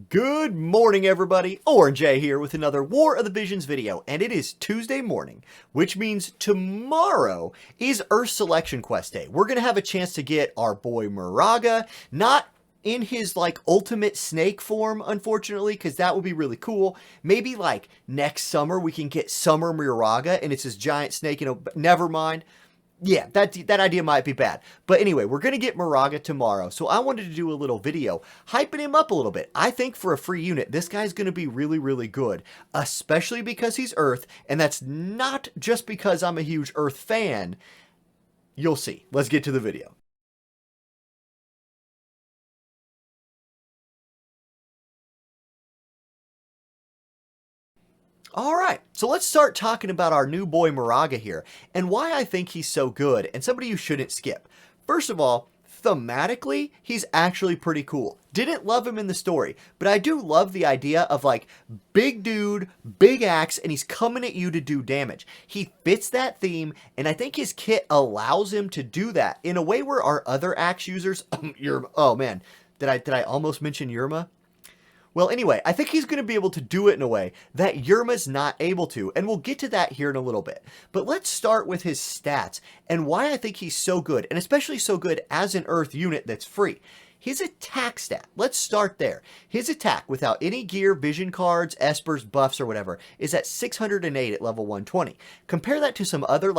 Good morning, everybody. Orange A here with another War of the Visions video, and it is Tuesday morning, which means tomorrow is Earth Selection Quest Day. We're going to have a chance to get our boy Muraga, not in his, ultimate snake form, unfortunately, because that would be really cool. Maybe, next summer we can get Summer Muraga, and it's this giant snake, never mind. Yeah, that idea might be bad. But anyway, we're going to get Muraga tomorrow, so I wanted to do a little video hyping him up a little bit. I think for a free unit, this guy's going to be really, really good, especially because he's Earth, and that's not just because I'm a huge Earth fan. You'll see. Let's get to the video. Alright, so let's start talking about our new boy Muraga here, and why I think he's so good, and somebody you shouldn't skip. First of all, thematically, he's actually pretty cool. Didn't love him in the story, but I do love the idea of, big dude, big axe, and he's coming at you to do damage. He fits that theme, and I think his kit allows him to do that in a way where our other axe users, oh man, did I almost mention Yerma? Well, anyway, I think he's going to be able to do it in a way that Yerma's not able to, and we'll get to that here in a little bit. But let's start with his stats and why I think he's so good, and especially so good as an Earth unit that's free. His attack stat, let's start there. His attack, without any gear, vision cards, espers, buffs, or whatever, is at 608 at level 120. Compare that to some other,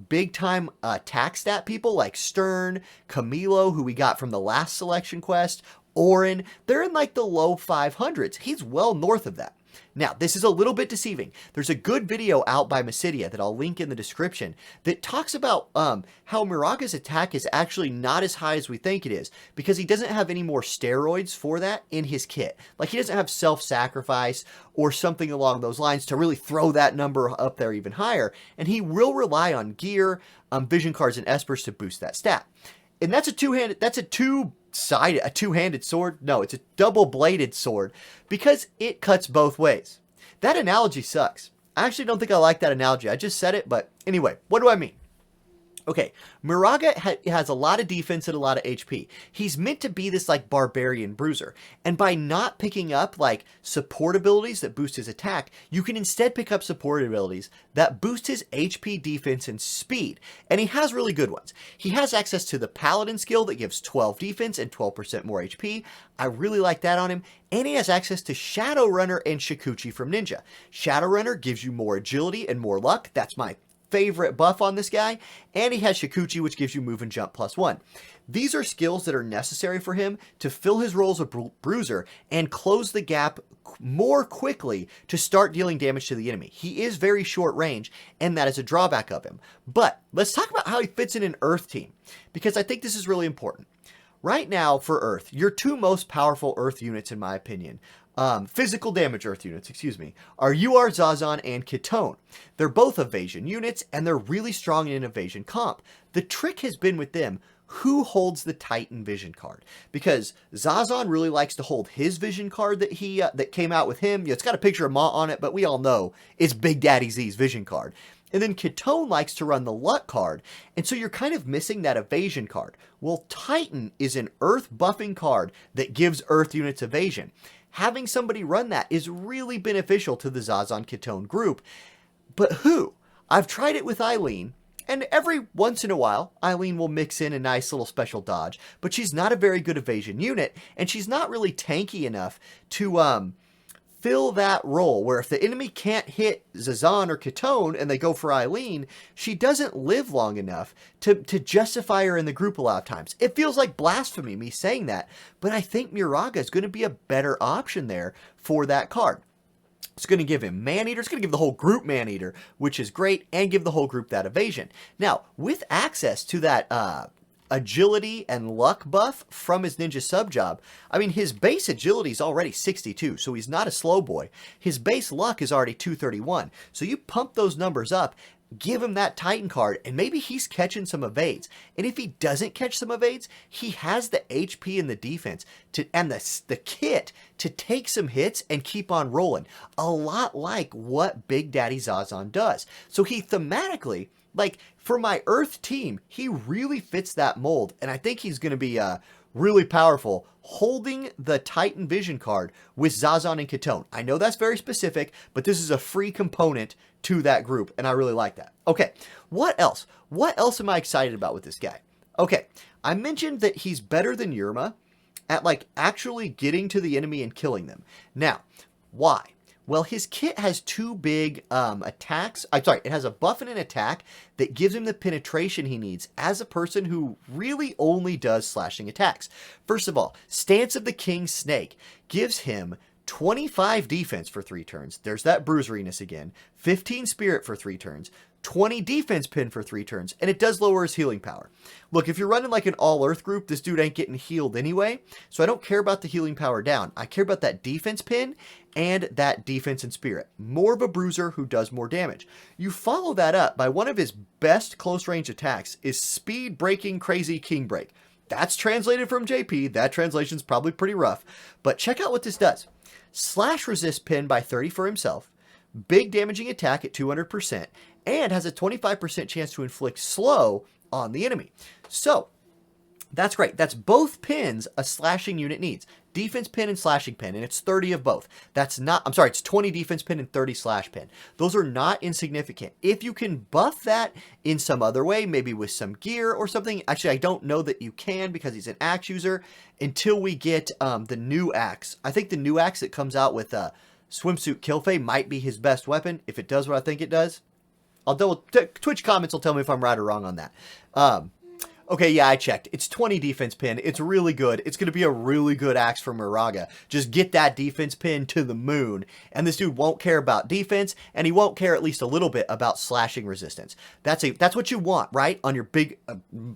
big-time attack stat people like Stern, Camilo, who we got from the last selection quest, Orin. They're in the low 500s. He's well north of that. Now, this is a little bit deceiving. There's a good video out by Massidia that I'll link in the description that talks about how Muraga's attack is actually not as high as we think it is because he doesn't have any more steroids for that in his kit. He doesn't have self-sacrifice or something along those lines to really throw that number up there even higher, and he will rely on gear, vision cards, and espers to boost that stat. And that's a two-handed sword. No, it's a double-bladed sword because it cuts both ways. That analogy sucks. I actually don't think I like that analogy. I just said it, but anyway, what do I mean? Okay, Muraga has a lot of defense and a lot of HP. He's meant to be this barbarian bruiser. And by not picking up support abilities that boost his attack, you can instead pick up support abilities that boost his HP, defense, and speed. And he has really good ones. He has access to the Paladin skill that gives 12 defense and 12% more HP. I really like that on him. And he has access to Shadowrunner and Shikuchi from Ninja. Shadowrunner gives you more agility and more luck. That's my favorite buff on this guy, and he has Shikuchi, which gives you move and jump +1. These are skills that are necessary for him to fill his role as a bruiser and close the gap more quickly to start dealing damage to the enemy. He is very short range, and that is a drawback of him. But let's talk about how he fits in an Earth team, because I think this is really important. Right now, for Earth, your two most powerful Earth units, in my opinion, physical damage Earth units, are UR Zazan and Ketone. They're both evasion units, and they're really strong in evasion comp. The trick has been with them, who holds the Titan vision card? Because Zazan really likes to hold his vision card that came out with him. It's got a picture of Mont on it, but we all know it's Big Daddy Z's vision card. And then Ketone likes to run the luck card, and so you're kind of missing that evasion card. Well, Titan is an Earth buffing card that gives Earth units evasion. Having somebody run that is really beneficial to the Zazan Ketone group. But who? I've tried it with Eileen, and every once in a while, Eileen will mix in a nice little special dodge, but she's not a very good evasion unit, and she's not really tanky enough to fill that role, where if the enemy can't hit Zazan or Ketone and they go for Eileen, she doesn't live long enough to justify her in the group a lot of times. It feels like blasphemy, me saying that, but I think Muraga is going to be a better option there for that card. It's going to give him Man-Eater. It's going to give the whole group Man-Eater, which is great, and give the whole group that evasion. Now, with access to that agility and luck buff from his ninja sub job, I mean, his base agility is already 62, so he's not a slow boy. His base luck is already 231, so you pump those numbers up, give him that Titan card, and maybe he's catching some evades. And if he doesn't catch some evades, he has the HP and the defense and the kit to take some hits and keep on rolling. A lot like what Big Daddy Zazan does. So he thematically, for my Earth team, he really fits that mold, and I think he's going to be really powerful holding the Titan Vision card with Zazan and Ketone. I know that's very specific, but this is a free component to that group, and I really like that. Okay, what else? What else am I excited about with this guy? Okay, I mentioned that he's better than Yurma at like actually getting to the enemy and killing them. Now, why? Well, his kit has two big attacks. It has a buff and an attack that gives him the penetration he needs as a person who really only does slashing attacks. First of all, Stance of the King Snake gives him 25 defense for 3 turns. There's that bruiseriness again. 15 spirit for 3 turns. 20 defense pin for 3 turns, and it does lower his healing power. Look, if you're running like an all-earth group, this dude ain't getting healed anyway, so I don't care about the healing power down. I care about that defense pin and that defense and spirit. More of a bruiser who does more damage. You follow that up by one of his best close-range attacks is Speed Breaking Crazy King Break. That's translated from JP. That translation's probably pretty rough, but check out what this does. Slash resist pin by 30 for himself, big damaging attack at 200%, and has a 25% chance to inflict slow on the enemy. So, that's great. That's both pins a slashing unit needs. Defense pin and slashing pin, and it's 30 of both. It's 20 defense pin and 30 slash pin. Those are not insignificant. If you can buff that in some other way, maybe with some gear or something. Actually, I don't know that you can because he's an axe user until we get the new axe. I think the new axe that comes out with Swimsuit Kilfei might be his best weapon, if it does what I think it does. Twitch comments will tell me if I'm right or wrong on that. Okay, yeah, I checked. It's 20 defense pin. It's really good. It's going to be a really good axe for Muraga. Just get that defense pin to the moon. And this dude won't care about defense, and he won't care at least a little bit about slashing resistance. That's what you want, right? On your big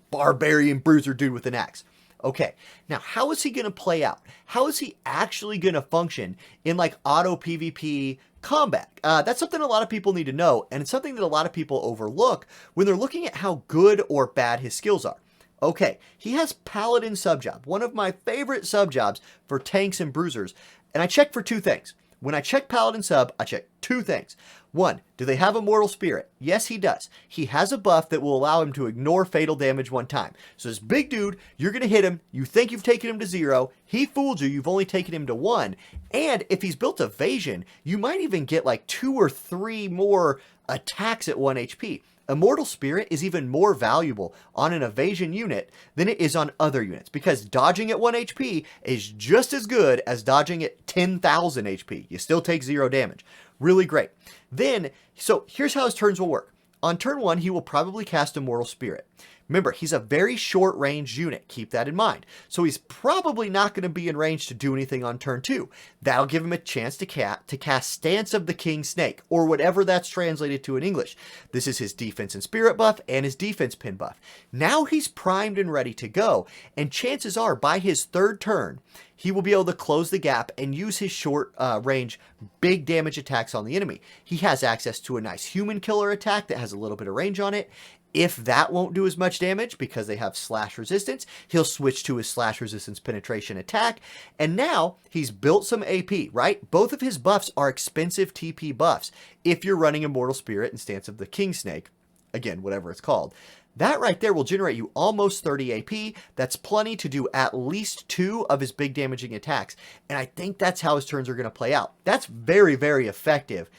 barbarian bruiser dude with an axe. Okay, now how is he going to play out? How is he actually going to function in like auto PvP combat? That's something a lot of people need to know, and it's something that a lot of people overlook when they're looking at how good or bad his skills are. Okay, he has Paladin subjob, one of my favorite subjobs for tanks and bruisers, and I check for 2 things. When I check Paladin sub, I check 2 things. 1, do they have Immortal Spirit? Yes, he does. He has a buff that will allow him to ignore fatal damage 1 time. So this big dude, you're going to hit him, you think you've taken him to 0, he fooled you, you've only taken him to 1, and if he's built evasion, you might even get like 2 or 3 more attacks at 1 HP. Immortal Spirit is even more valuable on an evasion unit than it is on other units, because dodging at 1 HP is just as good as dodging at 10,000 HP. You still take 0 damage. Really great. Then, so here's how his turns will work. On turn 1, he will probably cast Immortal Spirit. Remember, he's a very short range unit. Keep that in mind. So he's probably not going to be in range to do anything on turn 2. That'll give him a chance to cast Stance of the King Snake, or whatever that's translated to in English. This is his defense and spirit buff and his defense pin buff. Now he's primed and ready to go, and chances are by his 3rd turn, he will be able to close the gap and use his short range big damage attacks on the enemy. He has access to a nice human killer attack that has a little bit of range on it. If that won't do as much damage because they have slash resistance, he'll switch to his slash resistance penetration attack. And now he's built some AP, right? Both of his buffs are expensive TP buffs if you're running Immortal Spirit and Stance of the King Snake. Again, whatever it's called. That right there will generate you almost 30 AP. That's plenty to do at least 2 of his big damaging attacks. And I think that's how his turns are going to play out. That's very, very effective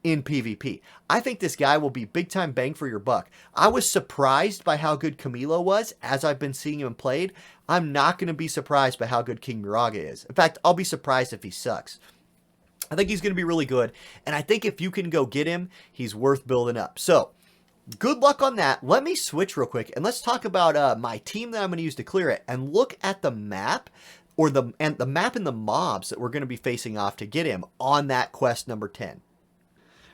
in PvP. I think this guy will be big time bang for your buck. I was surprised by how good Camilo was as I've been seeing him played. I'm not going to be surprised by how good King Muraga is. In fact, I'll be surprised if he sucks. I think he's going to be really good, and I think if you can go get him, he's worth building up. So, good luck on that. Let me switch real quick, and let's talk about my team that I'm going to use to clear it, and look at the map, or the map and the mobs that we're going to be facing off to get him on that quest number 10.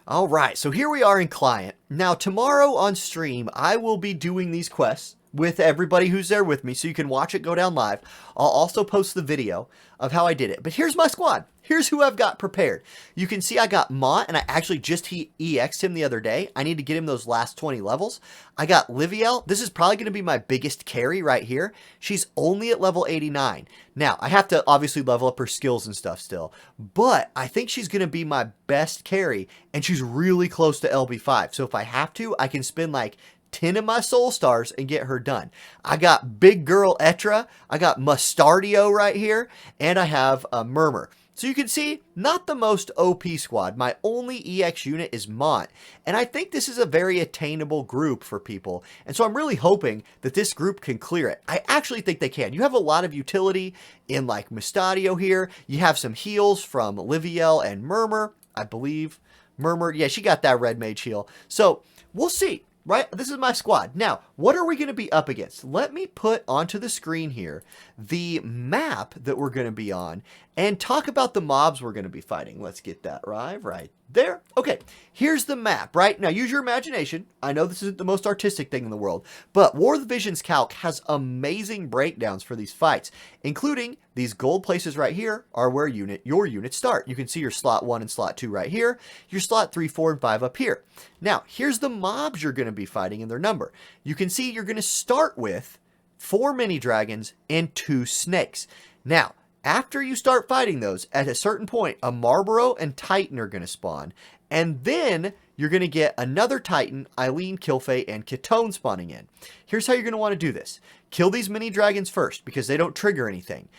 All right, so here we are in client. Now, tomorrow on stream, I will be doing these quests with everybody who's there with me, so you can watch it go down live. I'll also post the video of how I did it. But here's my squad. Here's who I've got prepared. You can see I got Mont, and I actually just EX'd him the other day. I need to get him those last 20 levels. I got Liviel. This is probably going to be my biggest carry right here. She's only at level 89. Now, I have to obviously level up her skills and stuff still, but I think she's going to be my best carry, and she's really close to LB5. So if I have to, I can spend like 10 of my soul stars and get her done. I got big girl Etra, I got Mustardio right here, and I have a Murmur. So you can see, not the most OP squad. My only EX unit is Mont. And I think this is a very attainable group for people. And so I'm really hoping that this group can clear it. I actually think they can. You have a lot of utility in like Mustadio here. You have some heals from Liviel and Murmur, I believe. Murmur, yeah, she got that red mage heal. So we'll see. Right? This is my squad. Now, what are we going to be up against? Let me put onto the screen here the map that we're going to be on and talk about the mobs we're going to be fighting. Let's get that right there. Okay, here's the map, right? Now, use your imagination. I know this isn't the most artistic thing in the world, but War of the Visions calc has amazing breakdowns for these fights, including these gold places right here are where your units start. You can see your slot 1 and slot 2 right here, your slot 3, 4, and 5 up here. Now, here's the mobs you're going to be fighting and their number. You can see you're going to start with 4 mini dragons and 2 snakes. Now, after you start fighting those, at a certain point, a Marlboro and Titan are going to spawn. And then you're going to get another Titan, Eileen, Kilfay, and Ketone spawning in. Here's how you're going to want to do this. Kill these mini dragons first because they don't trigger anything.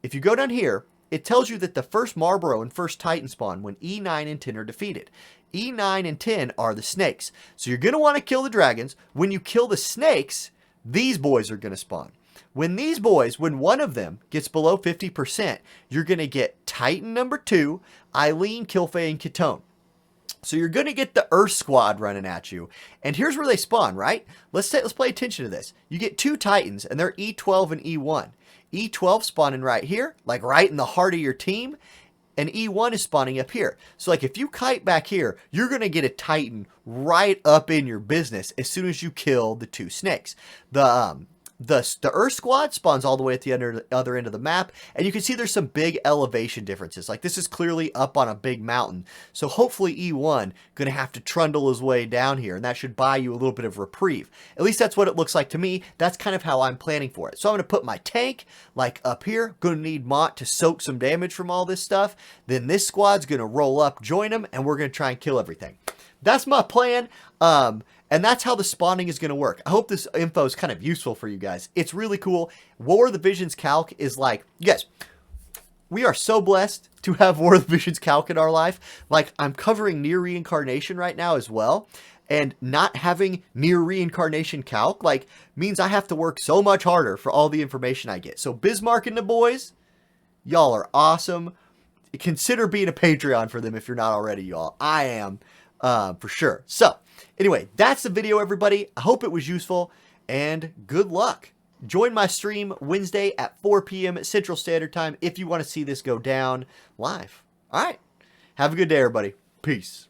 If you go down here, it tells you that the first Marlboro and first Titan spawn when E9 and 10 are defeated. E9 and 10 are the snakes. So you're going to want to kill the dragons. When you kill the snakes, these boys are going to spawn. When one of them gets below 50%, you're going to get Titan number 2, Eileen, Kilfay, and Ketone. So you're going to get the Earth Squad running at you. And here's where they spawn, right? Let's pay attention to this. You get 2 Titans, and they're E12 and E1. E12 spawning right here, like right in the heart of your team. And E1 is spawning up here. So like if you kite back here, you're going to get a Titan right up in your business as soon as you kill the 2 snakes. The Earth Squad spawns all the way at the other end of the map, and you can see there's some big elevation differences. Like this is clearly up on a big mountain, so hopefully E1 going to have to trundle his way down here, and that should buy you a little bit of reprieve. At least that's what it looks like to me. That's kind of how I'm planning for it. So I'm going to put my tank like up here. Going to need Mont to soak some damage from all this stuff. Then this squad's going to roll up, join them, and we're going to try and kill everything. That's my plan. And that's how the spawning is going to work. I hope this info is kind of useful for you guys. It's really cool. War of the Visions calc is like, you guys, we are so blessed to have War of the Visions calc in our life. Like, I'm covering near reincarnation right now as well. And not having near reincarnation calc, like, means I have to work so much harder for all the information I get. So Bismarck and the boys, y'all are awesome. Consider being a Patreon for them if you're not already, y'all. I am. For sure. So, anyway, that's the video, everybody. I hope it was useful, and good luck. Join my stream Wednesday at 4 p.m. Central Standard Time if you want to see this go down live. All right. Have a good day, everybody. Peace.